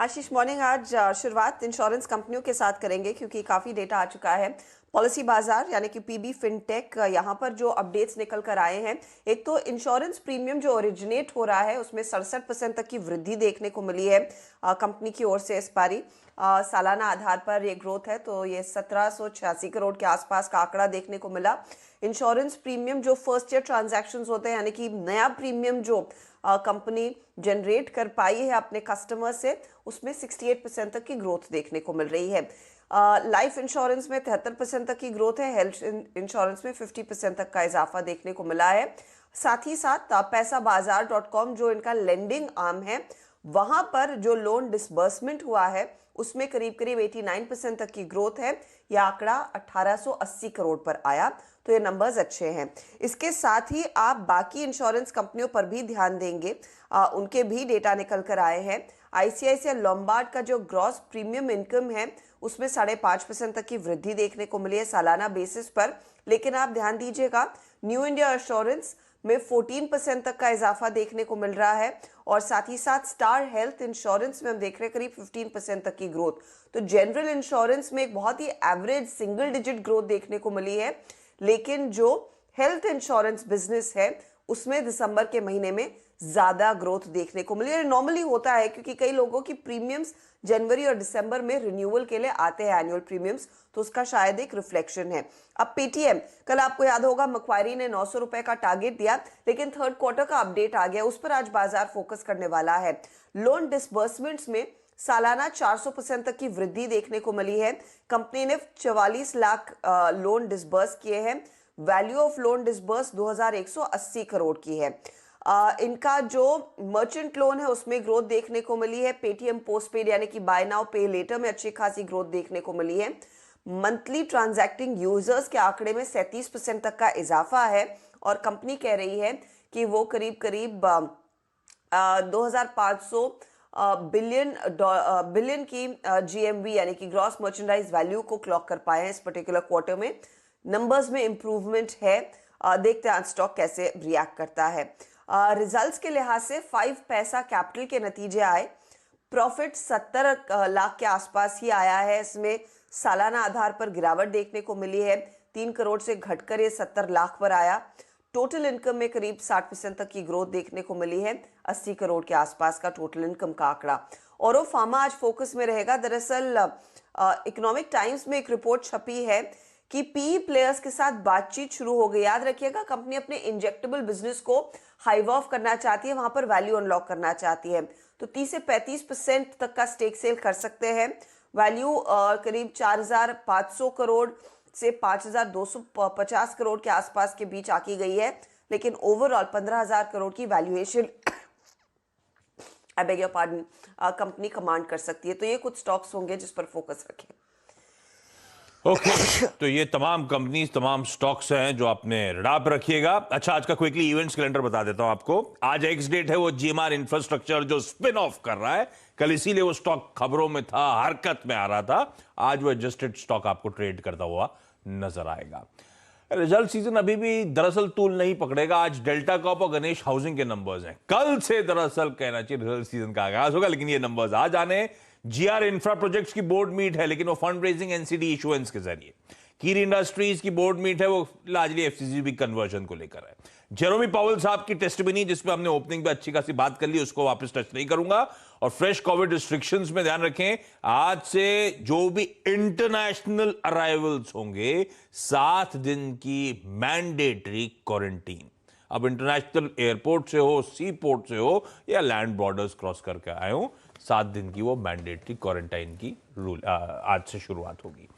आशीष morning. आज शुरुआत insurance कंपनियों के साथ करेंगे क्योंकि काफ़ी डेटा आ चुका है। पॉलिसी बाजार यानी कि पीबी फिनटेक, यहाँ पर जो अपडेट्स निकल कर आए हैं, एक तो इंश्योरेंस प्रीमियम जो ओरिजिनेट हो रहा है उसमें 67% तक की वृद्धि देखने को मिली है कंपनी की ओर से इस बारी। सालाना आधार पर ये ग्रोथ है तो ये 1786 करोड़ के आसपास का आंकड़ा देखने को मिला। इंश्योरेंस प्रीमियम जो फर्स्ट ईयर ट्रांजैक्शंस होते हैं यानी कि नया प्रीमियम जो कंपनी जनरेट कर पाई है अपने कस्टमर से, उसमें 68% तक की ग्रोथ देखने को मिल रही है। लाइफ इंश्योरेंस में 73% तक की ग्रोथ है, हेल्थ इंश्योरेंस में 50% तक का इजाफा देखने को मिला है। साथ ही साथ पैसाबाजार.com जो इनका लेंडिंग आर्म है, वहां पर जो लोन डिसबर्समेंट हुआ है उसमें करीब करीब 89% तक की ग्रोथ है। यह आंकड़ा 1880 करोड़ पर आया, तो ये नंबर्स अच्छे हैं। इसके साथ ही आप बाकी इंश्योरेंस कंपनियों पर भी ध्यान देंगे, उनके भी डेटा निकल कर आए हैं। आईसीआईसीआई लोम्बार्ड का जो ग्रॉस प्रीमियम इनकम है उसमें 5.5% तक की वृद्धि देखने को मिली है सालाना बेसिस पर। लेकिन आप ध्यान दीजिएगा, न्यू इंडिया एश्योरेंस में 14% तक का इजाफा देखने को मिल रहा है और साथ ही साथ स्टार हेल्थ इंश्योरेंस में हम देख रहे हैं करीब 15% तक की ग्रोथ। तो जनरल इंश्योरेंस में एक बहुत ही एवरेज सिंगल डिजिट ग्रोथ देखने को मिली है, लेकिन जो हेल्थ इंश्योरेंस बिजनेस है उसमें दिसंबर के महीने में ज्यादा ग्रोथ देखने को मिली। नॉर्मली होता है क्योंकि कई लोगों की प्रीमियम्स जनवरी और दिसंबर में रिन्यूअल के लिए आते हैं एनुअल प्रीमियम्स, तो उसका शायद एक रिफ्लेक्शन है। अब पेटीएम, कल आपको याद होगा मक्वारी ने 900 रुपए का टारगेट दिया, लेकिन थर्ड क्वार्टर का अपडेट आ गया, उस पर आज बाजार फोकस करने वाला है। लोन डिसबर्समेंट्स में सालाना 400% तक की वृद्धि देखने को मिली है। कंपनी ने 44 लाख लोन डिसबर्स किए हैं। Value of loan disburse 2180 crore की है। इनका जो मर्चेंट लोन है उसमें ग्रोथ देखने को मिली है। पेटीएम पोस्टपेड यानी कि बाय नाउ पे लेटर में अच्छी खासी ग्रोथ देखने को मिली है। मंथली ट्रांजैक्टिंग यूजर्स के आंकड़े में 37% तक का इजाफा है और कंपनी कह रही है कि वो करीब करीब 2500 बिलियन की जीएमवी यानी कि ग्रॉस मर्चेंडाइज वैल्यू को क्लॉक कर पाए हैं इस पर्टिकुलर क्वार्टर में। नंबर्स में इंप्रूवमेंट है, देखते हैं स्टॉक कैसे रिएक्ट करता है। रिजल्ट्स के लिहाज से 5 पैसा कैपिटल के नतीजे आए। प्रॉफिट 70 लाख के आसपास ही आया है। इसमें सालाना आधार पर गिरावट देखने को मिली है, 3 करोड़ से घटकर ये 70 लाख पर आया। टोटल इनकम में करीब 60% तक की ग्रोथ देखने को मिली है, 80 करोड़ के आसपास का टोटल इनकम का आंकड़ा। और फार्मा आज फोकस में रहेगा। दरअसल इकोनॉमिक टाइम्स में एक रिपोर्ट छपी है कि पीई प्लेयर्स के साथ बातचीत शुरू हो गई। याद रखिएगा, कंपनी अपने इंजेक्टेबल बिजनेस को हाइव ऑफ करना चाहती है, वहां पर वैल्यू अनलॉक करना चाहती है, तो 30 से 35% तक का स्टेक सेल कर सकते हैं। वैल्यू करीब 4500 करोड़ से 5250 करोड़ के आसपास के बीच आकी गई है, लेकिन ओवरऑल 15000 करोड़ की valuation I beg your pardon company command कर सकती है। तो ये कुछ स्टॉक्स होंगे जिस पर फोकस रखें। ओके तो ये तमाम कंपनीज, तमाम स्टॉक्स हैं जो आपने रडार पर रखिएगा। अच्छा, आज का क्विकली इवेंट्स कैलेंडर बता देता हूं आपको। आज एक्स डेट है वो जीएमआर इंफ्रास्ट्रक्चर जो स्पिन ऑफ कर रहा है, कल इसीलिए वो स्टॉक खबरों में था, हरकत में आ रहा था। आज वो एडजस्टेड स्टॉक आपको ट्रेड करता हुआ नजर आएगा। रिजल्ट सीजन अभी भी दरअसल तूल नहीं पकड़ेगा। आज डेल्टा कॉप और गणेश हाउसिंग के नंबर्स हैं। कल से दरअसल कहना चाहिए रिजल्ट सीजन का आगाज होगा, लेकिन ये नंबर्स आ जाने। जीआर इंफ्रा प्रोजेक्ट्स की बोर्ड मीट है, लेकिन वो फंड रेजिंग एनसीडी इशुएंस के जरिए। कीर इंडस्ट्रीज की बोर्ड मीट है, वो लार्जली एफसीजीबी कन्वर्जन को लेकर है। जेरोमी पावेल साहब की टेस्टिमनी, जिसपे हमने ओपनिंग पे अच्छी खासी बात कर ली, उसको वापस टच नहीं करूंगा। और फ्रेश कोविड रिस्ट्रिक्शंस में ध्यान रखें, आज से जो भी इंटरनेशनल अराइवल्स होंगे 7 दिन की मैंडेटरी क्वारंटीन। अब इंटरनेशनल एयरपोर्ट से हो, सी पोर्ट से हो या लैंड बॉर्डर्स क्रॉस करके आए हो, 7 दिन की वो मैंडेटरी क्वारंटाइन की रूल आज से शुरुआत होगी।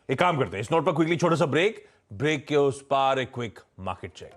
एक काम करते हैं, इस नोट पर क्विकली छोटा सा ब्रेक के उस पार एक क्विक मार्केट चेक।